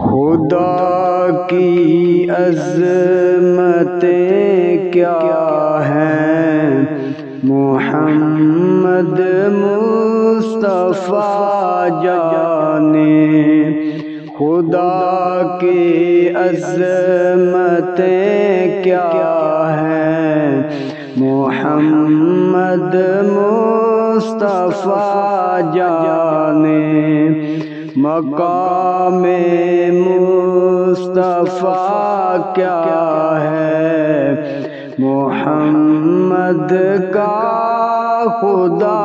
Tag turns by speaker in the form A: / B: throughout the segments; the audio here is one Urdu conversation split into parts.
A: خدا کی عظمتیں کیا ہیں، محمد مصطفیٰ جانے۔ خدا کی عظمتیں کیا ہیں، محمد مصطفیٰ جانے۔ مقام مصطفیٰ کیا ہے، محمد کا خدا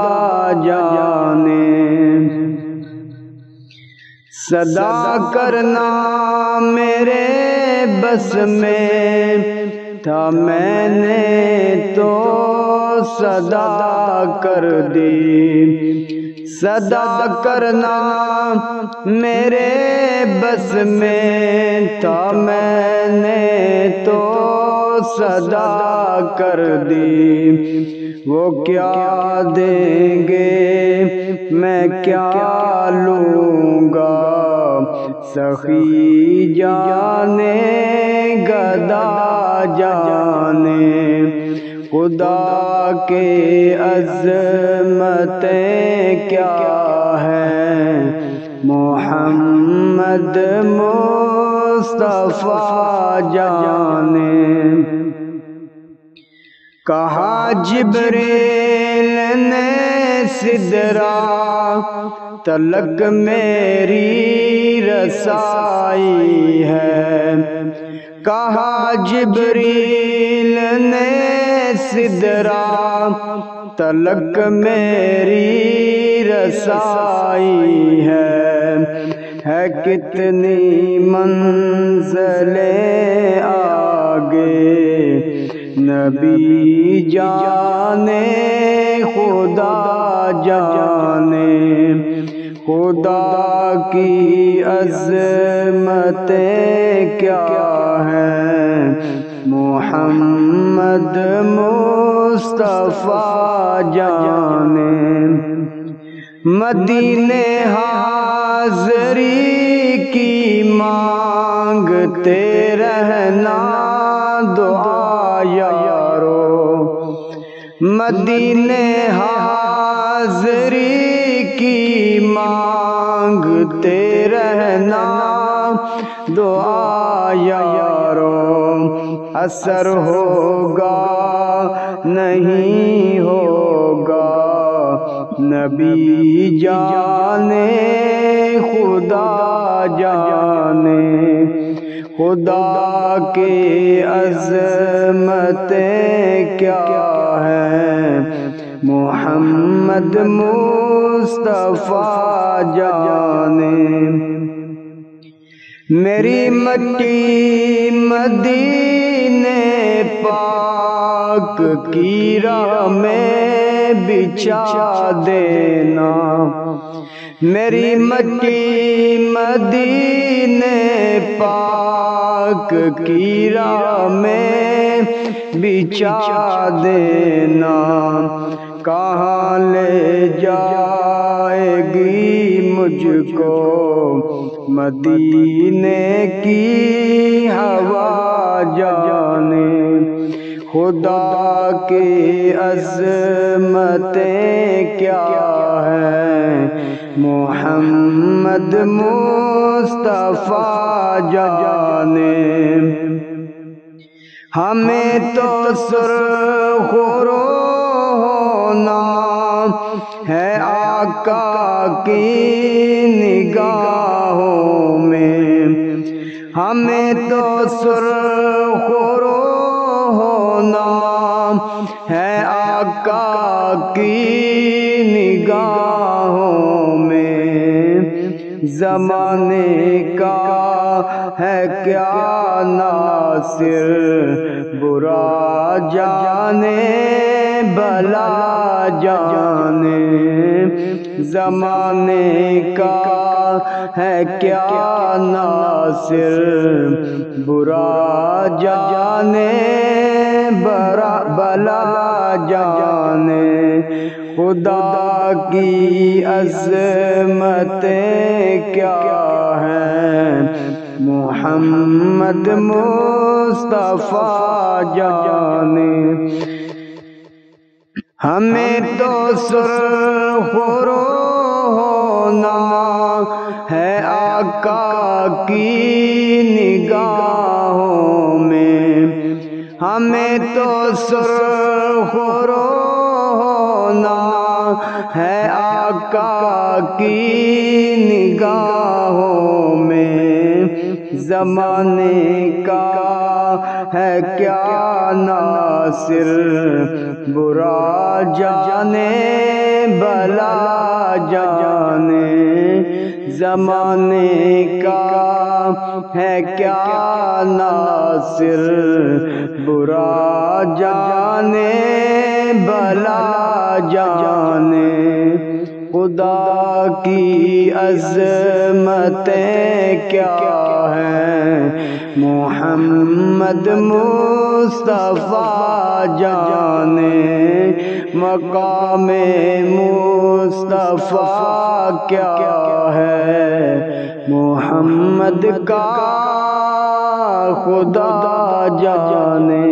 A: جانے۔ صدا کرنا میرے بس میں تھا، میں نے تو صدا کر دی۔ صدا کرنا میرے بس میں تھا، میں نے تو صدا کر دی۔ وہ کیا دیں گے میں کیا لوں گا، سخی جانے گدا جانے۔ خدا کے عظمتیں کیا ہیں، محمد مصطفیٰ جانے۔ کہا جبریل نے سدرا تلک میری رسائی ہے، کہا جبریل نے سدرا تلک میری رسائی ہے کتنی منزلیں آگے نبی جانے خدا جانے۔ خدا کی عظمتیں کیا ہیں، محمد مصطفیٰ جانے۔ مدینے حاضری کی مانگتے رہنا دعا یارو، مدینے حاضری کی مانگتے رہنا دعا یارو۔ اثر ہوگا نہیں ہوگا نبی جانے خدا جانے۔ خدا کے عظمتیں کیا ہیں، محمد مصطفیٰ جانے۔ میری مٹی مدینے پاک کی راہ میں بچھا دینا، میری مٹی مدینے پاک کی راہ میں بچھا دینا۔ کہاں لے جائے گی مجھ کو مدینے کی ہوا جانے۔ خدا کی عظمتیں کیا ہیں، محمد مصطفیٰ جانے۔ ہمیں تو سرخ ہونا ہے آقا کی نگاہوں میں، ہمیں تو سرخ ہونا ہے آقا کی نگاہوں میں۔ زمانے کا ہے کیا ناصر، برا جانے بھلا جانے۔ زمانے کا ہے کیا ناصر، برا جانے بھلا جانے۔ خدا کی عظمتیں کیا ہیں، محمد مصطفیٰ جانے ہمیں تو سرخ رو ہونا ہے آقا کی نگاہوں میں ہمیں تو سرخ رو ہونا ہے آقا کی نگاہوں میں زمانے کا ہے کیا ناصر برا جانے بلا جانے زمانے کا ہے کیا ناصر برا جانے بلا جانے خدا کی عظمتیں کیا ہیں محمد مصطفیٰ جانے مقام مصطفیٰ کیا ہے محمد کا خدا جانے